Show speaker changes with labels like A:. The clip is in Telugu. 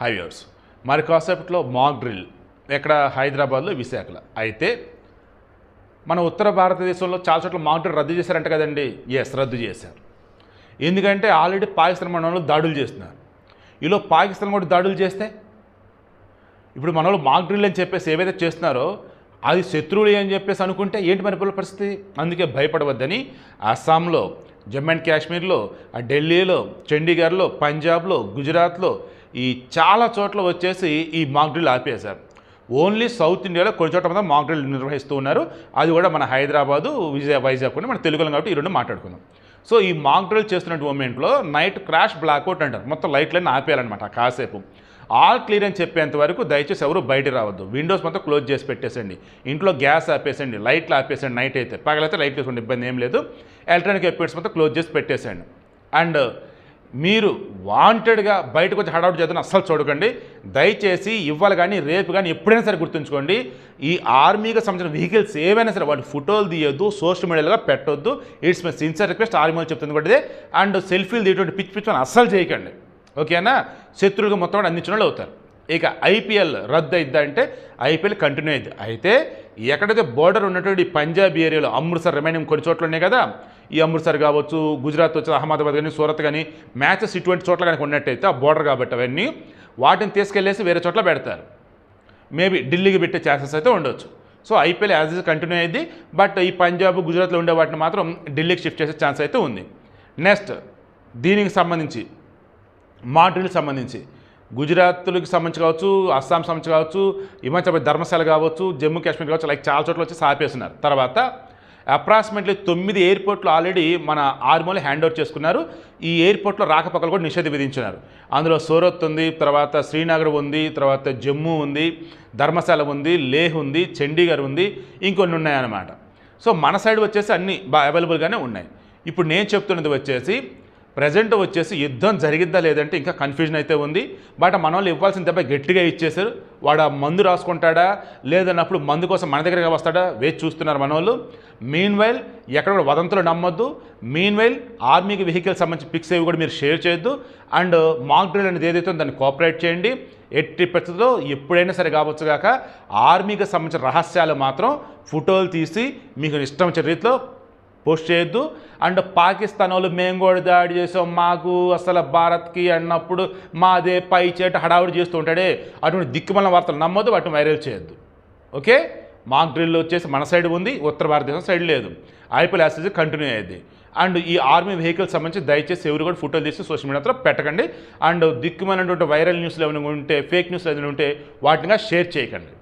A: హైవేర్స్ మరి కాసేపట్లో మాక్ డ్రిల్ ఎక్కడ హైదరాబాద్లో విశాఖలో అయితే మన ఉత్తర భారతదేశంలో చాలా చోట్ల మాక్ డ్రిల్ రద్దు చేశారంట కదండి. ఎస్, రద్దు చేశారు. ఎందుకంటే ఆల్రెడీ పాకిస్తాన్ మన వాళ్ళు దాడులు చేస్తున్నారు. ఈలో పాకిస్తాన్ కూడా దాడులు చేస్తే ఇప్పుడు మన వాళ్ళు మాక్ డ్రిల్ అని చెప్పేసి ఏవైతే చేస్తున్నారో అది శత్రువులు అని చెప్పేసి అనుకుంటే ఏంటి మన పిల్లల పరిస్థితి. అందుకే భయపడవద్దని అస్సాంలో, జమ్మూ అండ్ కాశ్మీర్లో, ఢిల్లీలో, చండీగఢ్లో, పంజాబ్లో, గుజరాత్లో ఈ చాలా చోట్ల వచ్చేసి ఈ మాక్ డ్రిల్ ఆపేశారు. ఓన్లీ సౌత్ ఇండియాలో కొన్ని చోట్ల మాత్రం మాక్ డ్రిల్ నిర్వహిస్తూ ఉన్నారు. అది కూడా మన హైదరాబాదు, వైజాగ్ కూడా మన తెలుగులో కాబట్టి ఈ రెండు మాట్లాడుకుందాం. సో ఈ మాక్ డ్రిల్ చేస్తున్న మూమెంట్లో నైట్ క్రాష్ బ్లాక్అవుట్ అంటారు. మొత్తం లైట్లన్నీ ఆపేయాలన్నమాట కాసేపు. ఆల్ క్లియర్ అని చెప్పేంత వరకు దయచేసి ఎవరు బయట రావద్దు. విండోస్ మొత్తం క్లోజ్ చేసి పెట్టేసండి. ఇంట్లో గ్యాస్ ఆపేసండి, లైట్లు ఆపేసండి. నైట్ అయితే పగలైతే లైట్ వేసుకోండి, ఇబ్బంది ఏం లేదు. ఎలక్ట్రానిక్ ఎక్విప్మెంట్స్ మొత్తం క్లోజ్ చేసి పెట్టేసేయండి. అండ్ మీరు వాంటెడ్గా బయటకు వచ్చి హడావుడి చేద్దాం అస్సలు చూడకండి. దయచేసి ఇవ్వాలి కానీ రేపు కానీ ఎప్పుడైనా సరే గుర్తుంచుకోండి, ఈ ఆర్మీకి సంబంధించిన వెహికల్స్ ఏవైనా సరే వాటి ఫోటోలు తీయొద్దు, సోషల్ మీడియాలో పెట్టొద్దు. It's my sincere request. Army చెప్తుంది కూడా ఇదే. అండ్ సెల్ఫీలు తీయటువంటి పిచ్చి అస్సలు చేయకండి, ఓకేనా. శత్రువుగా మొత్తం అందించిన వాళ్ళు అవుతారు. ఇక ఐపీఎల్ రద్దు అయిద్దంటే ఐపీఎల్ కంటిన్యూ అయింది. అయితే ఎక్కడైతే బోర్డర్ ఉన్నటువంటి పంజాబ్ ఏరియాలో అమృత్సర్ రిమైనింగ్ కొన్ని చోట్ల ఉన్నాయి కదా, ఈ అమృత్సర్ కావచ్చు, గుజరాత్ వచ్చి అహ్మదాబాద్ కానీ, సూరత్ కానీ, మ్యాచెస్ ఇటువంటి చోట్ల కనుక ఉన్నట్టయితే ఆ బోర్డర్ కాబట్టి అవన్నీ వాటిని తీసుకెళ్లేసి వేరే చోట్ల పెడతారు. మేబీ ఢిల్లీకి పెట్టే ఛాన్సెస్ అయితే ఉండొచ్చు. So IPL as is continue అయింది. బట్ ఈ పంజాబ్, గుజరాత్లో ఉండే వాటిని మాత్రం ఢిల్లీకి షిఫ్ట్ చేసే ఛాన్స్ అయితే ఉంది. నెక్స్ట్ దీనికి సంబంధించి మాక్ డ్రిల్కి సంబంధించి గుజరాత్కి సంబంధించి కావచ్చు, అస్సాం సంబంధించి కావచ్చు, హిమాచల్ ప్రదేశ్ ధర్మశాల కావచ్చు, జమ్మూ కాశ్మీర్ కావచ్చు, లైక్ చాలా చోట్ల వచ్చి ఆపేస్తున్నారు. తర్వాత అప్రాక్సిమేట్లీ 9 ఎయిర్పోర్ట్లు ఆల్రెడీ మన ఆర్మీలో హ్యాండ్ ఓవర్ చేసుకున్నారు. ఈ ఎయిర్పోర్ట్లో రాకపోకలు కూడా నిషేధం విధించినారు. అందులో సూరత్ ఉంది, తర్వాత శ్రీనగర్ ఉంది, తర్వాత జమ్మూ ఉంది, ధర్మశాల ఉంది, లేహ్ ఉంది, చండీగఢ్ ఉంది, ఇంకొన్ని ఉన్నాయన్నమాట. సో మన సైడ్ వచ్చేసి అన్నీ అవైలబుల్గానే ఉన్నాయి. ఇప్పుడు నేను చెప్తున్నది వచ్చేసి ప్రజెంట్ వచ్చేసి యుద్ధం జరిగిద్దా లేదంటే ఇంకా కన్ఫ్యూజన్ అయితే ఉంది. బట్ మన వాళ్ళు ఇవ్వాల్సిన దెబ్బ గట్టిగా ఇచ్చేశారు. వాడు ఆ మందు రాసుకుంటాడా లేదన్నప్పుడు మందు కోసం మన దగ్గరగా వస్తాడా వేచి చూస్తున్నారు మన వాళ్ళు. మీన్ వైల్ ఎక్కడ కూడా వదంతులు నమ్మొద్దు. మీన్ వైల్ ఆర్మీకి వెహికల్ సంబంధించి పిక్స్ ఏవి కూడా మీరు షేర్ చేయొద్దు. అండ్ మాక్ డ్రిల్ అనేది ఏదైతే దాన్ని కోఆపరేట్ చేయండి. ఎట్టి పరిస్థితుల్లో ఎప్పుడైనా సరే కావచ్చు కాక ఆర్మీకి సంబంధించిన రహస్యాలు మాత్రం ఫోటోలు తీసి మీకు ఇష్టం వచ్చిన రీతిలో పోస్ట్ చేయొద్దు. అండ్ పాకిస్తాన్ వాళ్ళు మేము కూడా దాడి చేసాం, మాకు అసలు భారత్కి అన్నప్పుడు మాదే పై చేట హడావుడి చేస్తూ ఉంటాడే, అటువంటి దిక్కుమల వార్తలు నమ్మొద్దు, వాటిని వైరల్ చేయొద్దు. ఓకే, మాక్ డ్రిల్ వచ్చేసి మన సైడ్ ఉంది, ఉత్తర భారతదేశం సైడ్ లేదు. ఐపీఎల్ యాసేజ్ కంటిన్యూ అయ్యేది. అండ్ ఈ ఆర్మీ వెహికల్స్ సంబంధించి దయచేసి ఎవరు కూడా ఫోటోలు తీసి సోషల్ మీడియాలో పెట్టకండి. అండ్ దిక్కుమైనటువంటి వైరల్ న్యూస్లు ఏమైనా ఉంటే, ఫేక్ న్యూస్లు ఏమైనా ఉంటే వాటిని షేర్ చేయకండి.